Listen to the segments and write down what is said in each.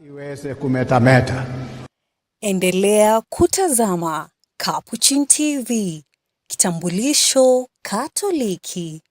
iweze kumetameta. Endelea kutazama Capuchin TV, kitambulisho Katoliki.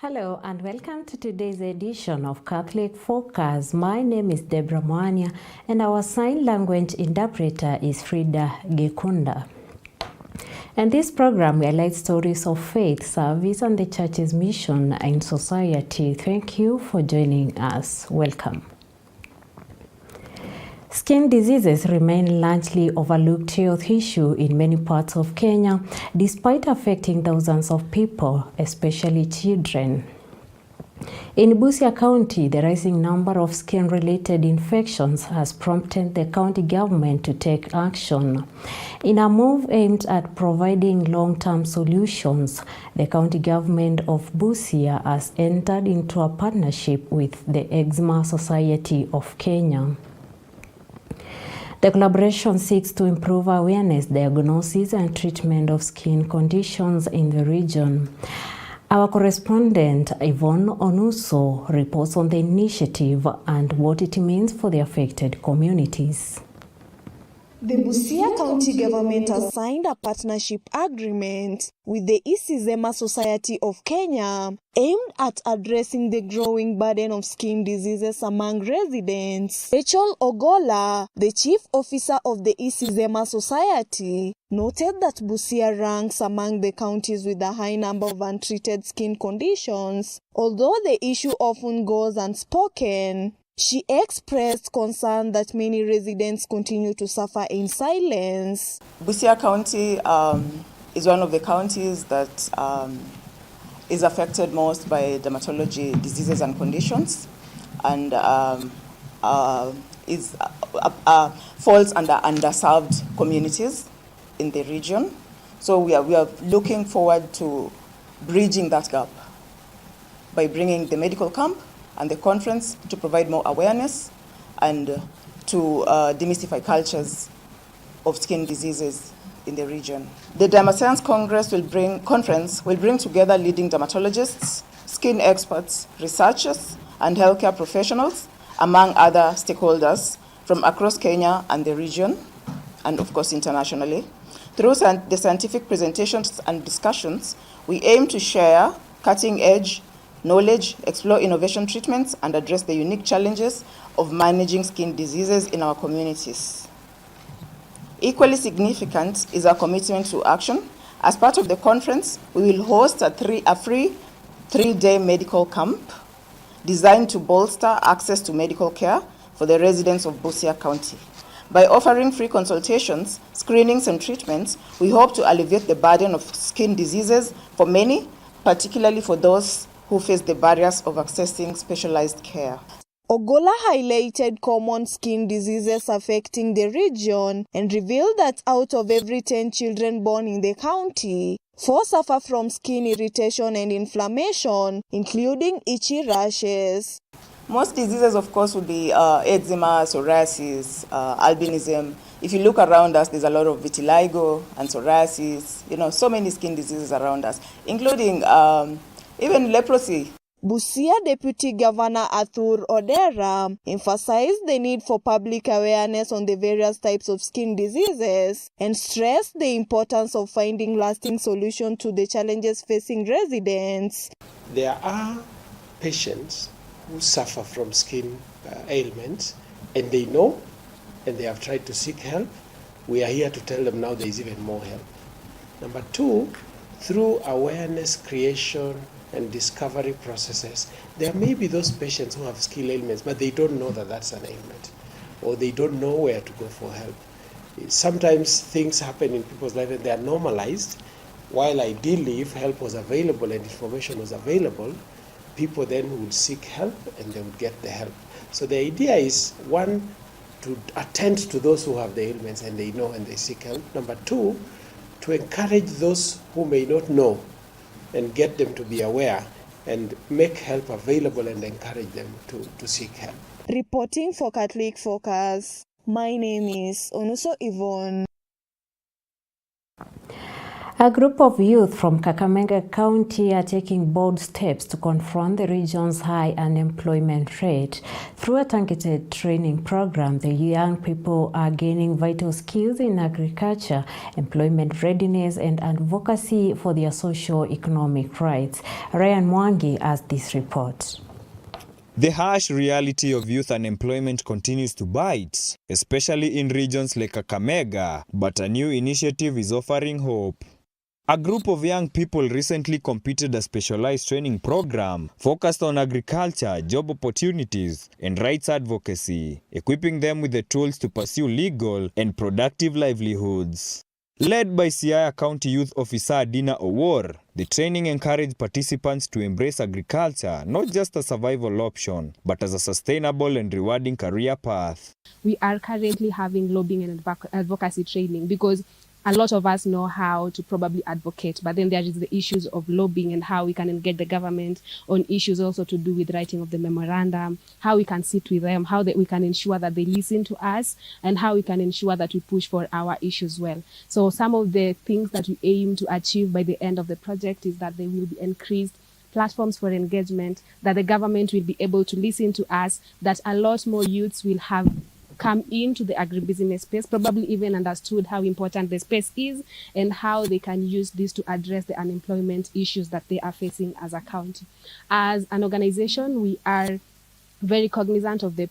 Hello and welcome to today's edition of Catholic Focus. My name is Deborah Mwanya and our sign language interpreter is Frida Gekunda. In this program, we highlight stories of faith, service, and the Church's mission in society. Thank you for joining us. Welcome. Skin diseases remain largely overlooked health issue in many parts of Kenya, despite affecting thousands of people, especially children. In Busia County, the rising number of skin-related infections has prompted the county government to take action. In a move aimed at providing long-term solutions, the county government of Busia has entered into a partnership with the Eczema Society of Kenya. The collaboration seeks to improve awareness, diagnosis, and treatment of skin conditions in the region. Our correspondent, Yvonne Onuso, reports on the initiative and what it means for the affected communities. The Busia County government has signed a partnership agreement with the Eczema Society of Kenya aimed at addressing the growing burden of skin diseases among residents. Rachel Ogola, the chief officer of the Eczema Society, noted that Busia ranks among the counties with a high number of untreated skin conditions, although the issue often goes unspoken. She expressed concern that many residents continue to suffer in silence. Busia County is one of the counties that is affected most by dermatology diseases and conditions, and falls under underserved communities in the region. So we are looking forward to bridging that gap by bringing the medical camp and the conference to provide more awareness and to demystify cultures of skin diseases in the region. The Dermascience Conference will bring together leading dermatologists, skin experts, researchers, and healthcare professionals, among other stakeholders from across Kenya and the region, and of course internationally. Through the scientific presentations and discussions, we aim to share cutting-edge knowledge, explore innovation treatments, and address the unique challenges of managing skin diseases in our communities. Equally significant is our commitment to action. As part of the conference, we will host a free three-day medical camp designed to bolster access to medical care for the residents of Busia County. By offering free consultations, screenings, and treatments, we hope to alleviate the burden of skin diseases for many, particularly for those who face the barriers of accessing specialized care. Ogola highlighted common skin diseases affecting the region and revealed that out of every 10 children born in the county, 4 suffer from skin irritation and inflammation, including itchy rashes. Most diseases, of course, would be eczema, psoriasis, albinism. If you look around us, there's a lot of vitiligo and psoriasis, so many skin diseases around us, including even leprosy. Busia Deputy Governor Arthur Odera emphasized the need for public awareness on the various types of skin diseases and stressed the importance of finding lasting solutions to the challenges facing residents. There are patients who suffer from skin ailments, and they know, and they have tried to seek help. We are here to tell them now there is even more help. Number two, through awareness creation and discovery processes, there may be those patients who have skill ailments, but they don't know that that's an ailment, or they don't know where to go for help. Sometimes things happen in people's lives and they are normalized, while ideally if help was available and information was available, people then would seek help and they would get the help. So the idea is, one, to attend to those who have the ailments and they know and they seek help. Number two, to encourage those who may not know and get them to be aware and make help available and encourage them to seek help. Reporting for Catholic Focus, my name is Onuso Yvonne. A group of youth from Kakamega County are taking bold steps to confront the region's high unemployment rate. Through a targeted training program, the young people are gaining vital skills in agriculture, employment readiness, and advocacy for their socio-economic rights. Ryan Mwangi has this report. The harsh reality of youth unemployment continues to bite, especially in regions like Kakamega, but a new initiative is offering hope. A group of young people recently completed a specialized training program focused on agriculture, job opportunities, and rights advocacy, equipping them with the tools to pursue legal and productive livelihoods. Led by Siaya County Youth Officer Dina Owor, the training encouraged participants to embrace agriculture not just a survival option, but as a sustainable and rewarding career path. We are currently having lobbying and advocacy training because a lot of us know how to probably advocate, but then there is the issues of lobbying and how we can engage the government on issues also to do with writing of the memorandum, how we can sit with them, how we can ensure that they listen to us, and how we can ensure that we push for our issues well. So some of the things that we aim to achieve by the end of the project is that there will be increased platforms for engagement, that the government will be able to listen to us, that a lot more youths will have come into the agribusiness space, probably even understood how important the space is and how they can use this to address the unemployment issues that they are facing as a county. As an organization, we are very cognizant of the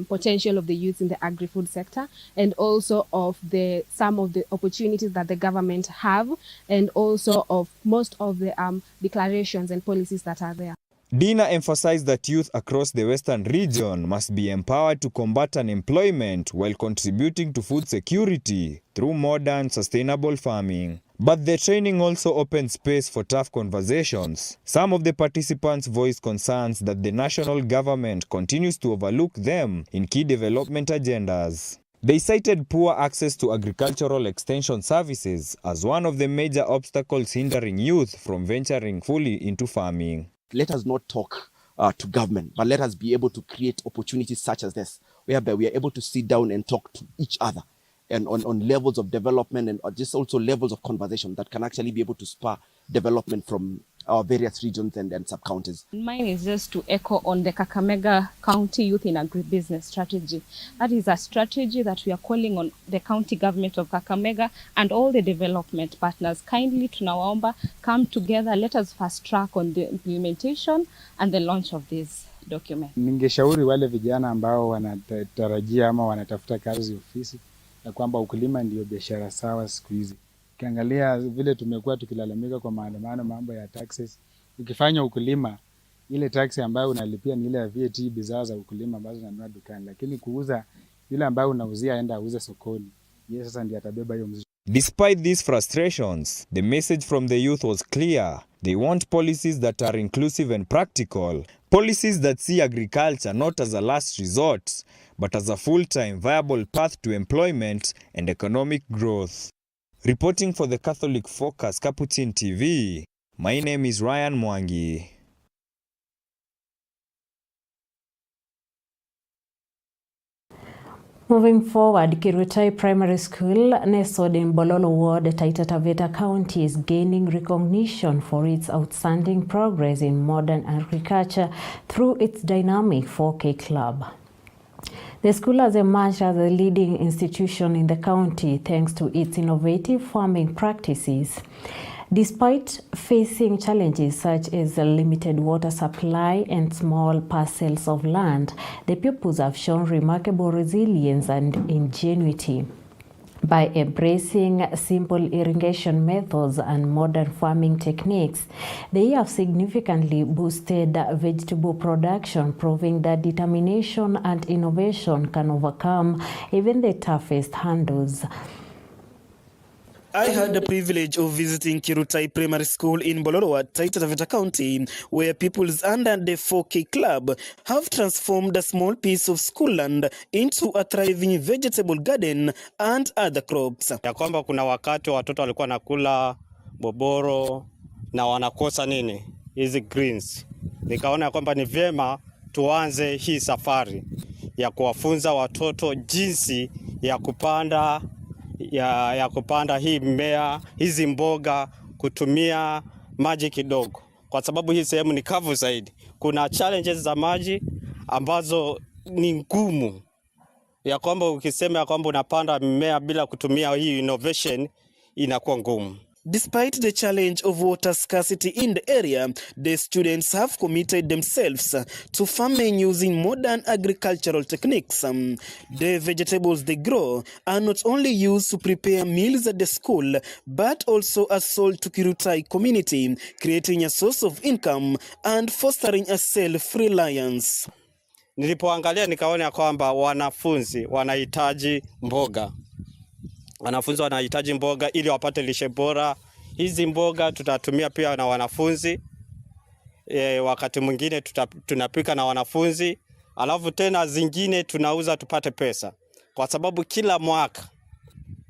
potential of the youth in the agri-food sector, and also of some of the opportunities that the government have, and also of most of the declarations and policies that are there. Dina emphasized that youth across the Western region must be empowered to combat unemployment while contributing to food security through modern, sustainable farming. But the training also opened space for tough conversations. Some of the participants voiced concerns that the national government continues to overlook them in key development agendas. They cited poor access to agricultural extension services as one of the major obstacles hindering youth from venturing fully into farming. Let us not talk to government, but let us be able to create opportunities such as this, whereby we are able to sit down and talk to each other and on levels of development and just also levels of conversation that can actually be able to spur development from our various regions and sub-counties. Mine is just to echo on the Kakamega County Youth in Agribusiness Strategy. That is a strategy that we are calling on the county government of Kakamega and all the development partners. Kindly tunawaomba, come together, let us fast track on the implementation and the launch of this document. Ningeshauri wale vijana ambao wanatarajia ama wanatafuta kazi ofisi na kwamba ukulima ndio biashara sawa siku hizi. Ukiangalia vile tumekuwa tukilalamika kwa maandamano mambo ya taxes, ukifanya ukulima ile tax ambayo unalipia ni ile ya VAT bidhaa za ukulima ambazo unanunua dukani, lakini kuuza ile ambayo unauzia aenda auze sokoni, yeye sasa ndiye atabeba hiyo mzigo. Despite these frustrations, the message from the youth was clear. They want policies that are inclusive and practical. Policies that see agriculture not as a last resort, but as a full-time viable path to employment and economic growth. Reporting for the Catholic Focus, Capuchin TV, my name is Ryan Mwangi. Moving forward, Kirutai Primary School, nestled in Bololo Ward, Taita Taveta County, is gaining recognition for its outstanding progress in modern agriculture through its dynamic 4K club. The school has emerged as a leading institution in the county thanks to its innovative farming practices. Despite facing challenges such as a limited water supply and small parcels of land, the pupils have shown remarkable resilience and ingenuity. By embracing simple irrigation methods and modern farming techniques, they have significantly boosted vegetable production, proving that determination and innovation can overcome even the toughest hurdles. I had the privilege of visiting Kirutai Primary School in Bolorwa, Taita Taveta County, where pupils under the 4K club have transformed a small piece of school land into a thriving vegetable garden and other crops. Ya kwamba kuna wakati watoto walikuwa nakula boboro na wanakosa nini? Hizi greens. Nikaona kwamba ni vyema tuanze hii safari ya kuwafunza watoto jinsi ya kupanda kupanda hii mmea, hizi mboga, kutumia maji kidogo. Kwa sababu hii sehemu ni kavu zaidi. Kuna challenges za maji ambazo ni ngumu. Ya kwamba ukisema ya kwamba unapanda mmea bila kutumia hii innovation inakuwa ngumu. Despite the challenge of water scarcity in the area, the students have committed themselves to farming using modern agricultural techniques. The vegetables they grow are not only used to prepare meals at the school, but also as sold to Kirutai community, creating a source of income and fostering a self-reliance. Nilipoangalia nikaona kwamba wanafunzi wanahitaji mboga. Wanafunzi wanahitaji mboga ili wapate lishe bora. Hizi mboga tutatumia pia na wanafunzi. Wakati mwingine tunapika na wanafunzi. Alafu tena zingine tunauza tupate pesa. Kwa sababu kila mwaka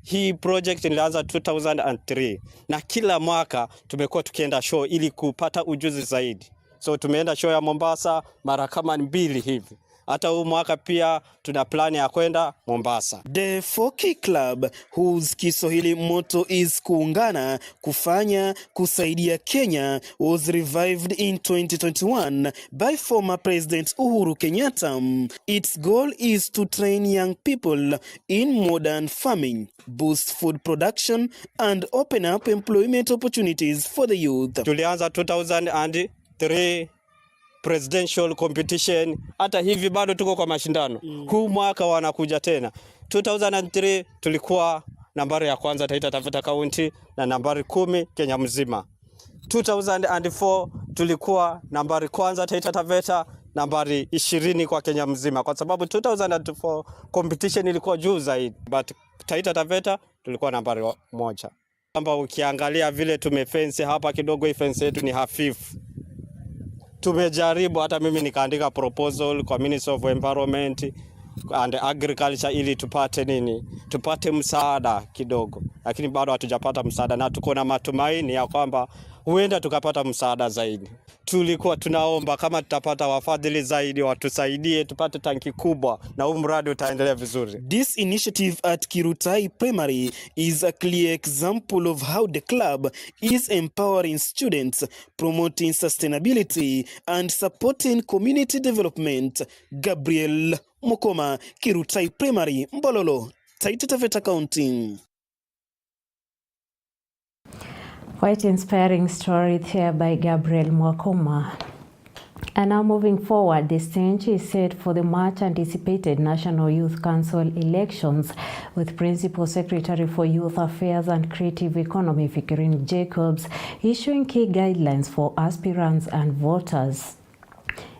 hii project ilianza 2003 na kila mwaka tumekuwa tukienda show ili kupata ujuzi zaidi. So tumeenda show ya Mombasa mara kama 2 hivi. Hata huu mwaka pia tuna plani ya kwenda Mombasa. The 4K Club, whose Kiswahili motto is kuungana, kufanya, kusaidia Kenya, was revived in 2021 by former President Uhuru Kenyatta. Its goal is to train young people in modern farming, boost food production, and open up employment opportunities for the youth. Tulianza 2003 presidential competition, hata hivi bado tuko kwa mashindano. Huu mwaka wanakuja tena. 2003 tulikuwa nambari ya kwanza Taita Taveta County na nambari 10 Kenya mzima. 2004 tulikuwa nambari kwanza Taita Taveta, nambari 20 kwa Kenya mzima. Kwa sababu 2004 competition ilikuwa juu zaidi, but Taita Taveta tulikuwa nambari 1. Kama ukiangalia vile tumefence hapa kidogo, fence yetu ni hafifu. Tumejaribu, hata mimi nikaandika proposal kwa Ministry of Environment and Agriculture ili tupate msaada kidogo, lakini bado hatujapata msaada, na tuko na matumaini ya kwamba huenda tukapata msaada zaidi. Tulikuwa tunaomba kama tutapata wafadhili zaidi watusaidie tupate tanki kubwa na huu mradi utaendelea vizuri. This initiative at Kirutai Primary is a clear example of how the club is empowering students, promoting sustainability and supporting community development. Gabriel Mukoma, Kirutai Primary, Mbololo, Taita Taveta County. Quite inspiring story there by Gabriel Mwakoma. And now moving forward, the stage is set for the much anticipated National Youth Council elections, with Principal Secretary for Youth Affairs and Creative Economy, Fikirini Jacobs, issuing key guidelines for aspirants and voters.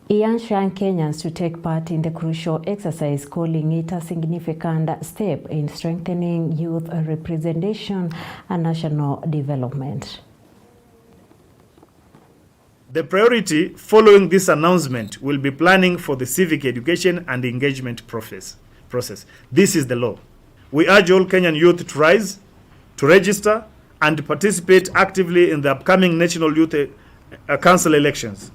He urged young Kenyans to take part in the crucial exercise, calling it a significant step in strengthening youth representation and national development. The priority following this announcement will be planning for the civic education and engagement process. This is the law. We urge all Kenyan youth to rise, to register, and participate actively in the upcoming National Youth Council elections.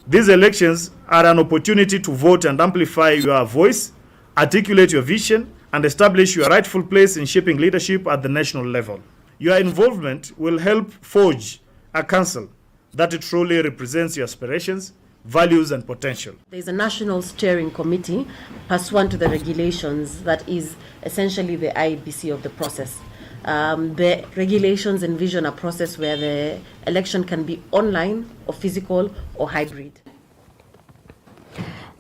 These elections are an opportunity to vote and amplify your voice, articulate your vision, and establish your rightful place in shaping leadership at the national level. Your involvement will help forge a council that truly represents your aspirations, values, and potential. There is a national steering committee pursuant to the regulations that is essentially the IBC of the process. The regulations envision a process where the election can be online or physical or hybrid.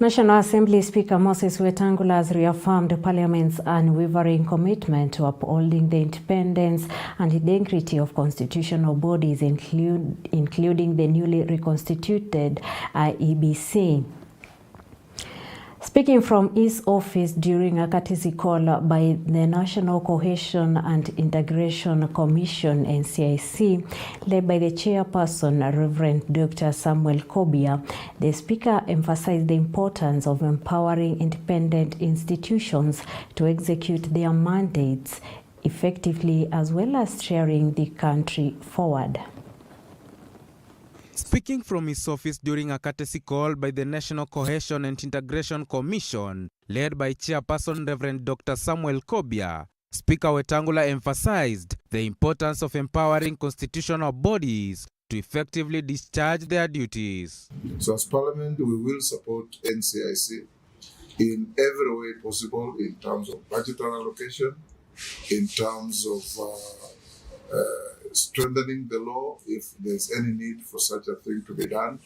National Assembly Speaker Moses Wetangula has reaffirmed Parliament's unwavering commitment to upholding the independence and integrity of constitutional bodies, including the newly reconstituted IEBC. Speaking from his office during a courtesy call by the National Cohesion and Integration Commission, NCIC, led by the chairperson, Reverend Dr. Samuel Kobia, the speaker emphasized the importance of empowering independent institutions to execute their mandates effectively, as well as steering the country forward. Speaking from his office during a courtesy call by the National Cohesion and Integration Commission, led by Chairperson Reverend Dr. Samuel Kobia, Speaker Wetangula emphasized the importance of empowering constitutional bodies to effectively discharge their duties. So as Parliament, we will support NCIC in every way possible in terms of budgetary allocation, in terms of strengthening the law if there's any need for such a thing to be done,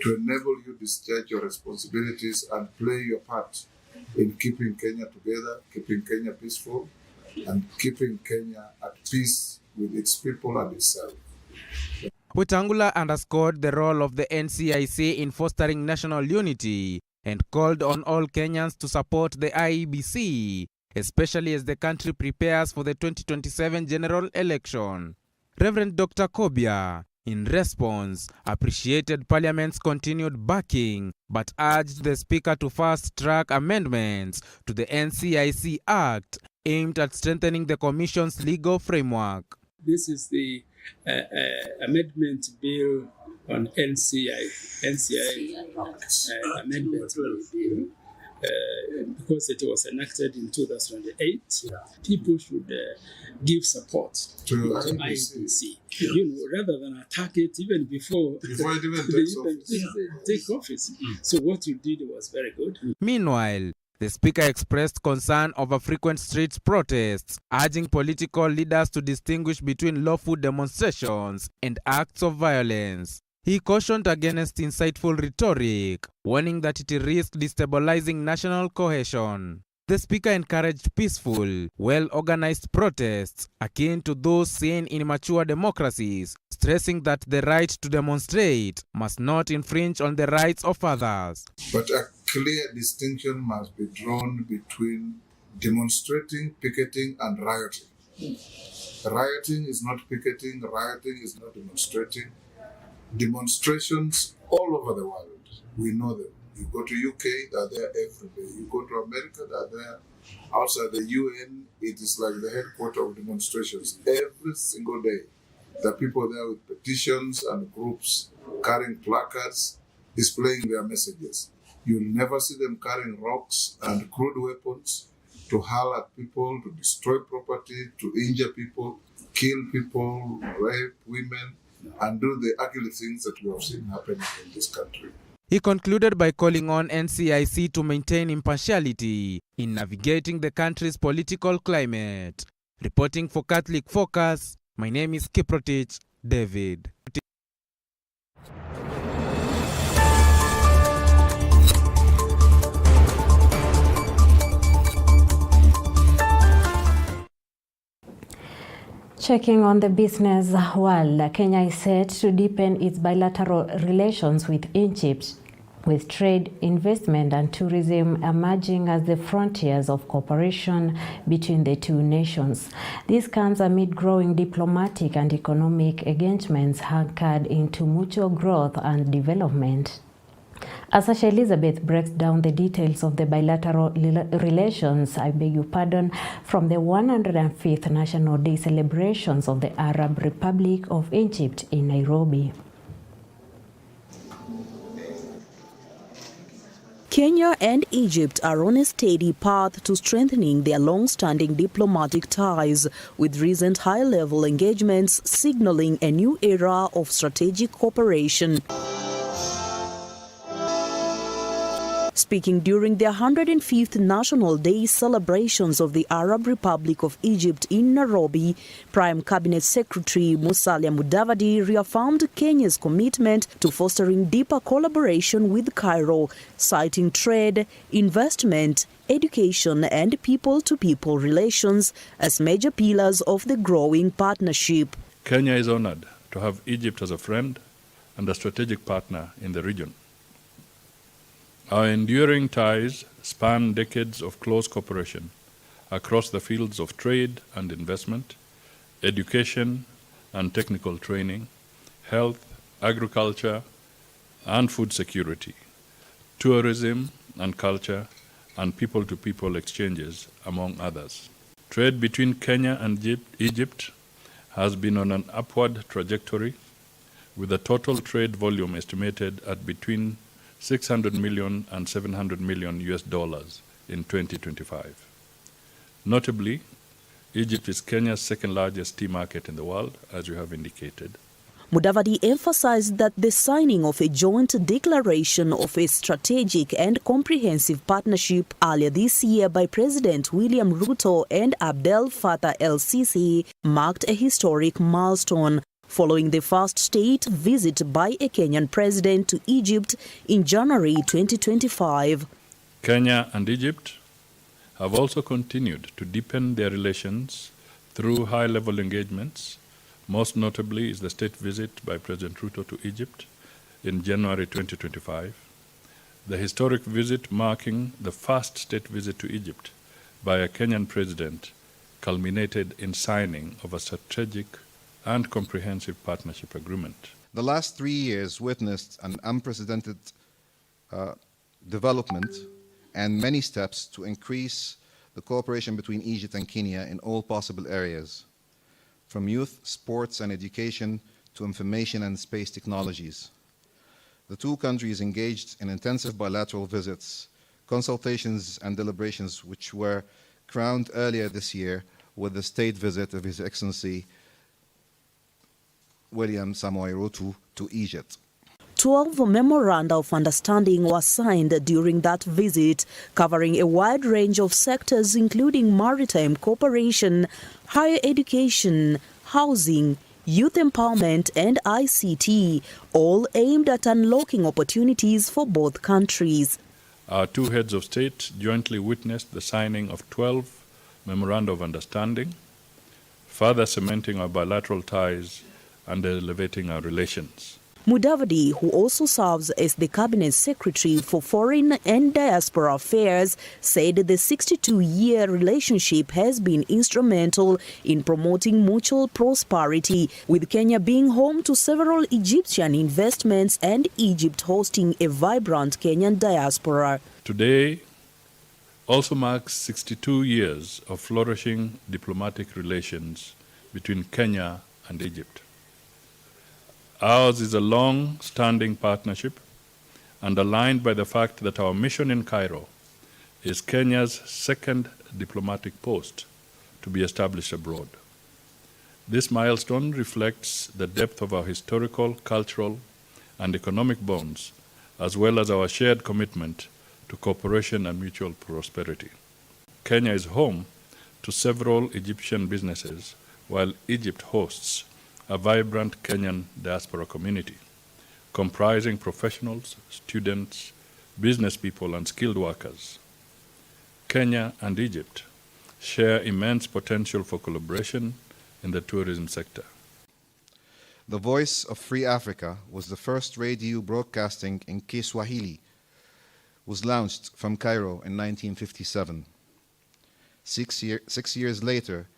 to enable you to discharge your responsibilities and play your part in keeping Kenya together, keeping Kenya peaceful, and keeping Kenya at peace with its people and itself. Wetangula underscored the role of the NCIC in fostering national unity and called on all Kenyans to support the IEBC, especially as the country prepares for the 2027 general election. Reverend Dr. Kobia, in response, appreciated Parliament's continued backing, but urged the Speaker to fast-track amendments to the NCIC Act aimed at strengthening the Commission's legal framework. This is the amendment bill on NCI amendment bill. Because it was enacted in 2008, people should give support to IEBC, rather than attack it even before it even take office. So what you did was very good. Meanwhile, the Speaker expressed concern over frequent street protests, urging political leaders to distinguish between lawful demonstrations and acts of violence. He cautioned against insightful rhetoric, warning that it risks destabilizing national cohesion. The Speaker encouraged peaceful, well-organized protests akin to those seen in mature democracies, stressing that the right to demonstrate must not infringe on the rights of others. But a clear distinction must be drawn between demonstrating, picketing, and rioting. Rioting is not picketing, rioting is not demonstrating. Demonstrations all over the world, we know them. You go to UK, they're there every day. You go to America, they're there. Outside the UN, it is like the headquarters of demonstrations. Every single day, there are people there with petitions and groups carrying placards, displaying their messages. You'll never see them carrying rocks and crude weapons to hurl at people, to destroy property, to injure people, kill people, rape women, and do the ugly things that we have seen happening in this country. He concluded by calling on NCIC to maintain impartiality in navigating the country's political climate. Reporting for Catholic Focus, my name is Kiprotich David. Checking on the business world, Kenya is set to deepen its bilateral relations with Egypt, with trade, investment, and tourism emerging as the frontiers of cooperation between the two nations. This comes amid growing diplomatic and economic engagements anchored into mutual growth and development. As Asha Elizabeth breaks down the details of the bilateral relations, from the 105th National Day celebrations of the Arab Republic of Egypt in Nairobi. Kenya and Egypt are on a steady path to strengthening their long-standing diplomatic ties, with recent high-level engagements signaling a new era of strategic cooperation. Speaking during the 105th National Day celebrations of the Arab Republic of Egypt in Nairobi, Prime Cabinet Secretary Musalia Mudavadi reaffirmed Kenya's commitment to fostering deeper collaboration with Cairo, citing trade, investment, education and people-to-people relations as major pillars of the growing partnership. Kenya is honored to have Egypt as a friend and a strategic partner in the region. Our enduring ties span decades of close cooperation across the fields of trade and investment, education and technical training, health, agriculture and food security, tourism and culture, and people-to-people exchanges, among others. Trade between Kenya and Egypt has been on an upward trajectory, with a total trade volume estimated at between 600 million and 700 million US dollars in 2025. Notably, Egypt is Kenya's second largest tea market in the world, as you have indicated. Mudavadi emphasized that the signing of a joint declaration of a strategic and comprehensive partnership earlier this year by President William Ruto and Abdel Fattah el-Sisi marked a historic milestone, following the first state visit by a Kenyan president to Egypt in January 2025. Kenya and Egypt have also continued to deepen their relations through high-level engagements. Most notably is the state visit by President Ruto to Egypt in January 2025. The historic visit marking the first state visit to Egypt by a Kenyan president culminated in signing of a strategic and comprehensive partnership agreement. The last 3 years witnessed an unprecedented development and many steps to increase the cooperation between Egypt and Kenya in all possible areas, from youth, sports and education to information and space technologies. The two countries engaged in intensive bilateral visits, consultations and deliberations which were crowned earlier this year with the state visit of His Excellency William Samoei Ruto to Egypt. 12 memoranda of understanding were signed during that visit, covering a wide range of sectors including maritime cooperation, higher education, housing, youth empowerment and ICT, all aimed at unlocking opportunities for both countries. Our two heads of state jointly witnessed the signing of 12 memoranda of understanding, further cementing our bilateral ties and elevating our relations. Mudavadi, who also serves as the Cabinet Secretary for Foreign and Diaspora Affairs, said the 62-year relationship has been instrumental in promoting mutual prosperity, with Kenya being home to several Egyptian investments and Egypt hosting a vibrant Kenyan diaspora. Today also marks 62 years of flourishing diplomatic relations between Kenya and Egypt. Ours is a long-standing partnership underlined by the fact that our mission in Cairo is Kenya's second diplomatic post to be established abroad. This milestone reflects the depth of our historical, cultural, and economic bonds, as well as our shared commitment to cooperation and mutual prosperity. Kenya is home to several Egyptian businesses, while Egypt hosts a vibrant Kenyan diaspora community, comprising professionals, students, business people, and skilled workers. Kenya and Egypt share immense potential for collaboration in the tourism sector. The Voice of Free Africa was the first radio broadcasting in Kiswahili, was launched from Cairo in 1957. 6 years later,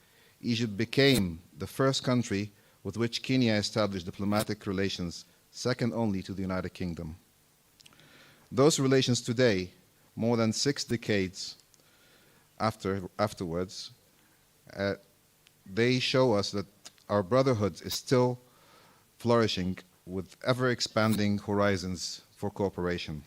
Egypt became the first country with which Kenya established diplomatic relations, second only to the United Kingdom. Those relations today, more than 6 decades afterwards, they show us that our brotherhood is still flourishing with ever-expanding horizons for cooperation.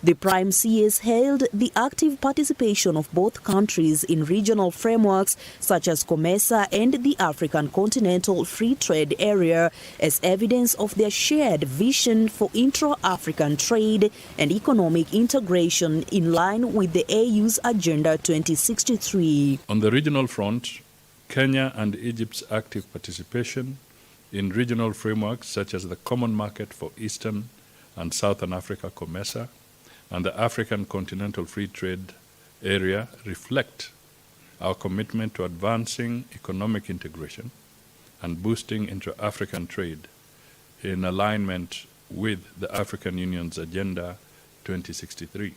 The Prime CS hailed the active participation of both countries in regional frameworks such as COMESA and the African Continental Free Trade Area as evidence of their shared vision for intra-African trade and economic integration in line with the AU's Agenda 2063. On the regional front, Kenya and Egypt's active participation in regional frameworks such as the Common Market for Eastern and Southern Africa, COMESA, and the African Continental Free Trade Area reflect our commitment to advancing economic integration and boosting intra-African trade in alignment with the African Union's Agenda 2063.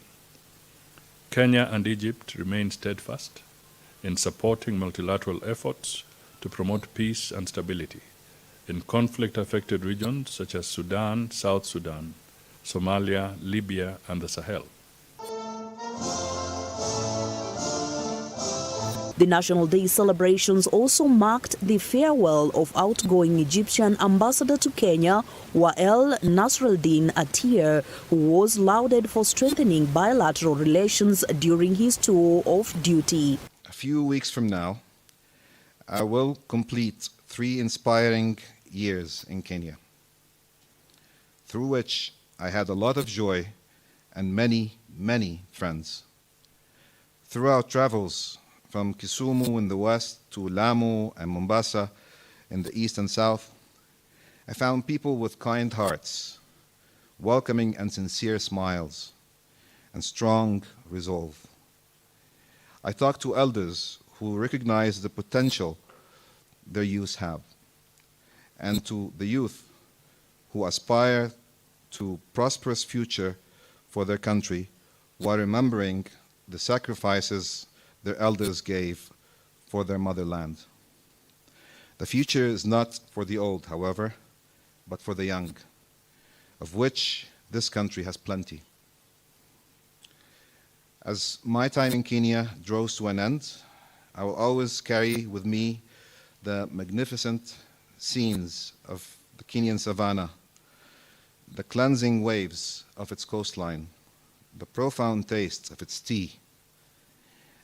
Kenya and Egypt remain steadfast in supporting multilateral efforts to promote peace and stability in conflict-affected regions such as Sudan, South Sudan, Somalia, Libya, and the Sahel. The National Day celebrations also marked the farewell of outgoing Egyptian ambassador to Kenya, Wael Nasreddin Attier, who was lauded for strengthening bilateral relations during his tour of duty. A few weeks from now, I will complete 3 inspiring years in Kenya, through which I had a lot of joy and many, many friends. Throughout travels from Kisumu in the west to Lamu and Mombasa in the east and south, I found people with kind hearts, welcoming and sincere smiles, and strong resolve. I talked to elders who recognize the potential their youth have, and to the youth who aspire to prosperous future for their country while remembering the sacrifices their elders gave for their motherland. The future is not for the old, however, but for the young, of which this country has plenty. As my time in Kenya draws to an end, I will always carry with me the magnificent scenes of the Kenyan savannah, the cleansing waves of its coastline, the profound taste of its tea,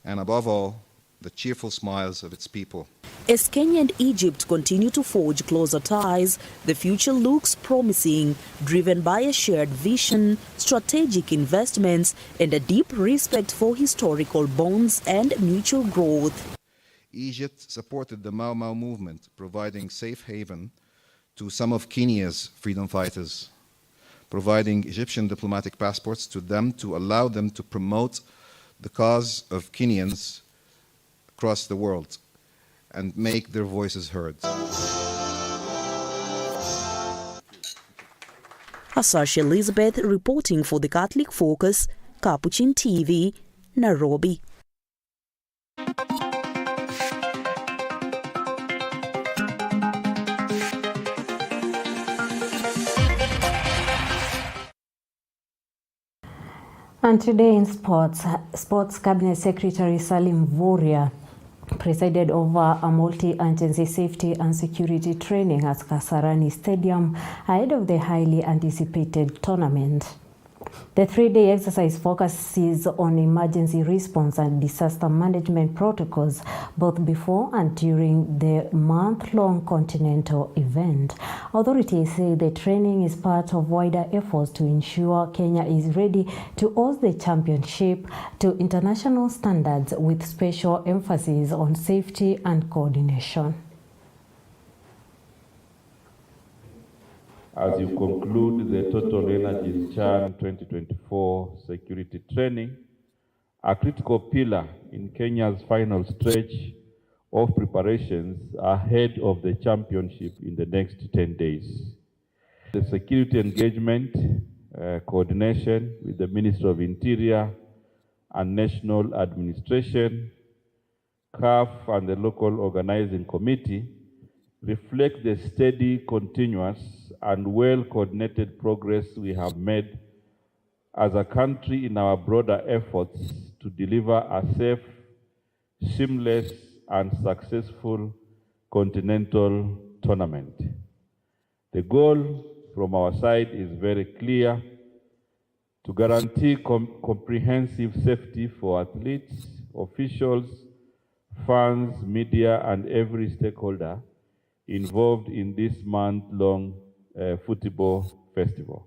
and above all, the cheerful smiles of its people. As Kenya and Egypt continue to forge closer ties, the future looks promising, driven by a shared vision, strategic investments, and a deep respect for historical bonds and mutual growth. Egypt supported the Mau Mau movement, providing safe haven to some of Kenya's freedom fighters, providing Egyptian diplomatic passports to them to allow them to promote the cause of Kenyans across the world and make their voices heard. Asashi Elizabeth reporting for the Catholic Focus, Capuchin TV, Nairobi. And today in Sports Cabinet Secretary Salim Vuria presided over a multi-agency safety and security training at Kasarani Stadium ahead of the highly anticipated tournament. The 3-day exercise focuses on emergency response and disaster management protocols both before and during the month-long continental event. Authorities say the training is part of wider efforts to ensure Kenya is ready to host the championship to international standards with special emphasis on safety and coordination. As you conclude the Total Energies Chan 2024 security training, a critical pillar in Kenya's final stretch of preparations ahead of the championship in the next 10 days. The security engagement coordination with the Ministry of Interior and National Administration, CAF and the local organizing committee reflect the steady, continuous, and well-coordinated progress we have made as a country in our broader efforts to deliver a safe, seamless, and successful continental tournament. The goal from our side is very clear: to guarantee comprehensive safety for athletes, officials, fans, media, and every stakeholder involved in this month-long football festival.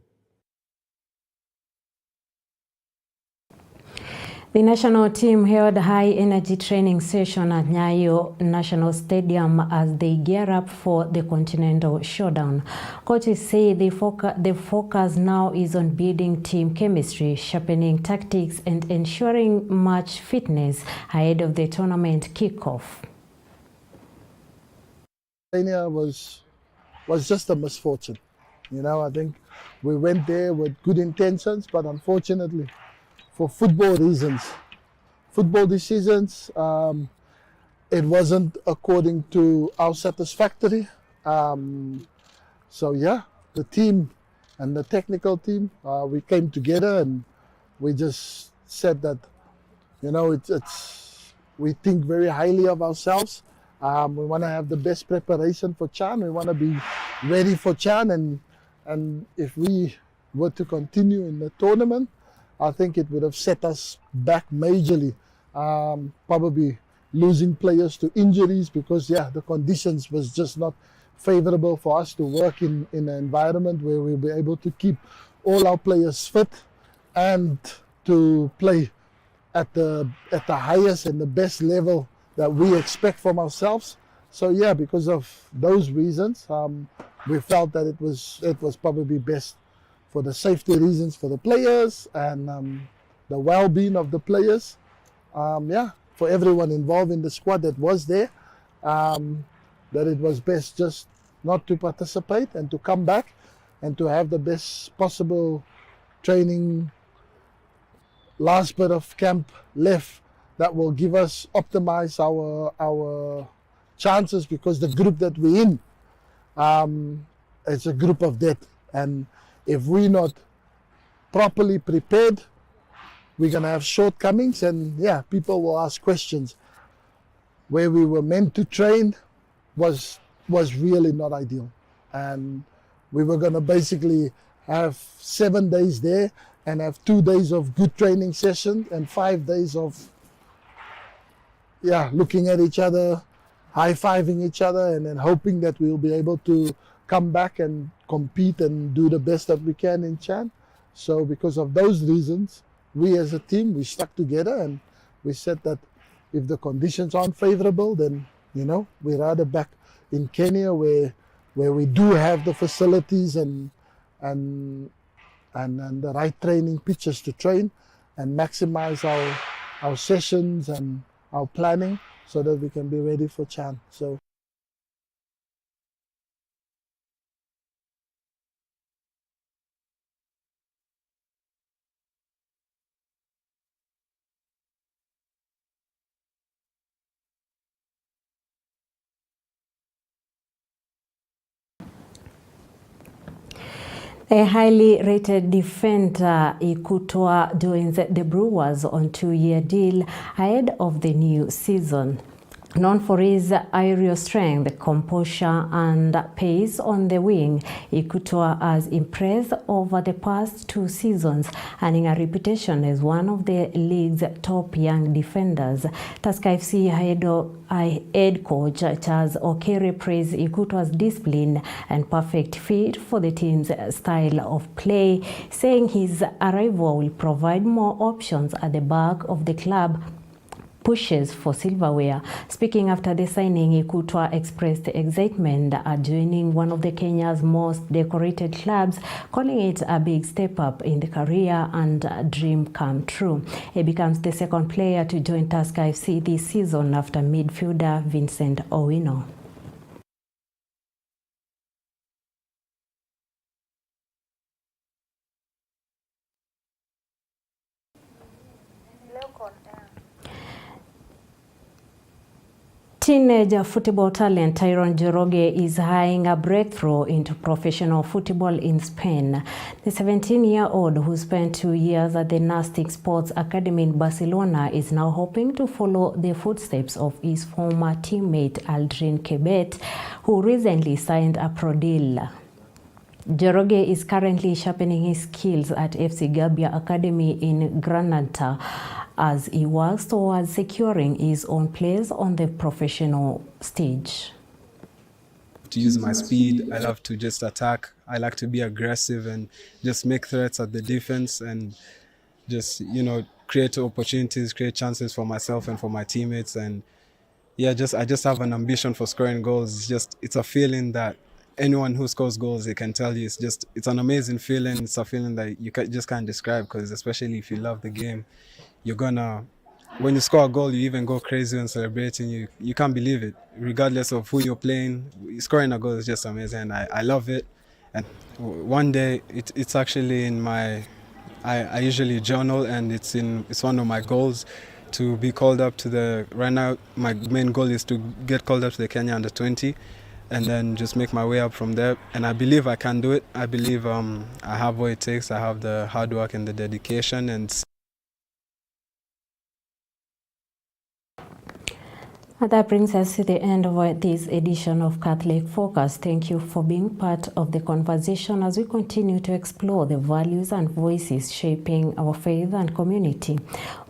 The national team held high-energy training session at Nyayo National Stadium as they gear up for the Continental Showdown. Coaches say the focus now is on building team chemistry, sharpening tactics, and ensuring match fitness ahead of the tournament kickoff. Kenya was just a misfortune. You know, I think we went there with good intentions, but unfortunately, for football reasons, football decisions, it wasn't according to our satisfactory. So yeah, the team and the technical team, we came together and we just said that, you know, we think very highly of ourselves. We want to have the best preparation for CHAN. We want to be ready for CHAN, and if we were to continue in the tournament, I think it would have set us back majorly, probably losing players to injuries because, yeah, the conditions was just not favorable for us to work in an environment where we'll be able to keep all our players fit and to play at the highest and the best level that we expect from ourselves. So yeah, because of those reasons, we felt that it was probably best for the safety reasons for the players and the well-being of the players. Yeah, for everyone involved in the squad that was there, that it was best just not to participate and to come back and to have the best possible training last bit of camp left that will give us optimize our chances, because the group that we're in, it's a group of death, and if we're not properly prepared, we're gonna have shortcomings, and yeah, people will ask questions. Where we were meant to train was really not ideal, and we were gonna basically have 7 days there and have 2 days of good training session and 5 days of looking at each other, high-fiving each other, and then hoping that we'll be able to come back and compete and do the best that we can in CHAN. So because of those reasons, we as a team, we stuck together and we said that if the conditions aren't favorable, then, you know, we're rather back in Kenya where we do have the facilities and the right training pitches to train and maximize our sessions and our planning so that we can be ready for CHAN. So. A highly rated defender, Ikutwa joins the Brewers on 2-year deal ahead of the new season. Known for his aerial strength, composure, and pace on the wing, Ikutwa has impressed over the past 2 seasons, earning a reputation as one of the league's top young defenders. Tusker FC head coach Charles Okere praised Ikutwa's discipline and perfect fit for the team's style of play, saying his arrival will provide more options at the back of the club pushes for silverware. Speaking after the signing, Ikutwa expressed excitement at joining one of the Kenya's most decorated clubs, calling it a big step up in the career and a dream come true. He becomes the second player to join Tusker FC this season after midfielder Vincent Owino. Teenage football talent Tyrone Joroge is eyeing a breakthrough into professional football in Spain. The 17-year-old, who spent 2 years at the Nastic Sports Academy in Barcelona, is now hoping to follow the footsteps of his former teammate Aldrin Kebet, who recently signed a pro deal. Joroge is currently sharpening his skills at FC Gabia Academy in Granada as he works towards securing his own place on the professional stage. To use my speed, I love to just attack. I like to be aggressive and just make threats at the defense and just, create opportunities, create chances for myself and for my teammates. And yeah, I just have an ambition for scoring goals. It's a feeling that anyone who scores goals, they can tell you, it's an amazing feeling. It's a feeling that you just can't describe, because especially if you love the game, when you score a goal, you even go crazy and celebrating. You can't believe it, regardless of who you're playing. Scoring a goal is just amazing. I love it. And one day, it's actually in my, I usually journal, and it's one of my goals to be called up to right now my main goal is to get called up to the Kenya under-20 and then just make my way up from there. And I believe I can do it. I believe I have what it takes. I have the hard work and the dedication. And that brings us to the end of this edition of Catholic Focus. Thank you for being part of the conversation as we continue to explore the values and voices shaping our faith and community.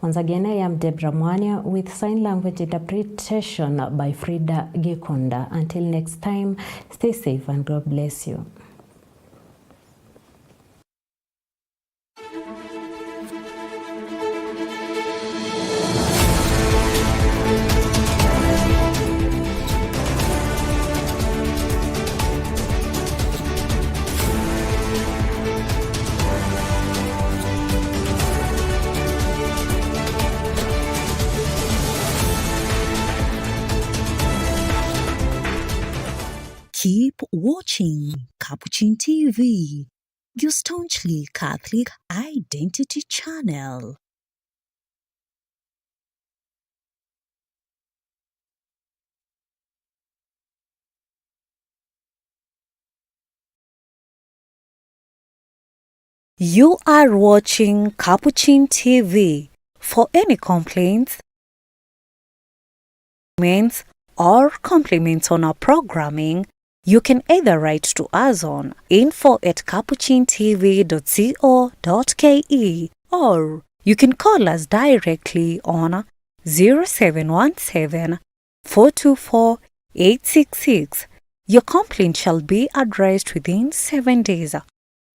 Once again, I am Deborah Mwanya with sign language interpretation by Frida Gekonda. Until next time, stay safe and God bless you. Keep watching Capuchin TV, your staunchly Catholic identity channel. You are watching Capuchin TV. For any complaints, or compliments on our programming, you can either write to us on info@capuchintv.co.ke or you can call us directly on 0717 424 866. Your complaint shall be addressed within 7 days.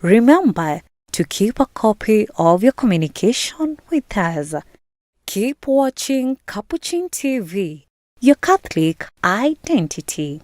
Remember to keep a copy of your communication with us. Keep watching Capuchin TV, your Catholic identity.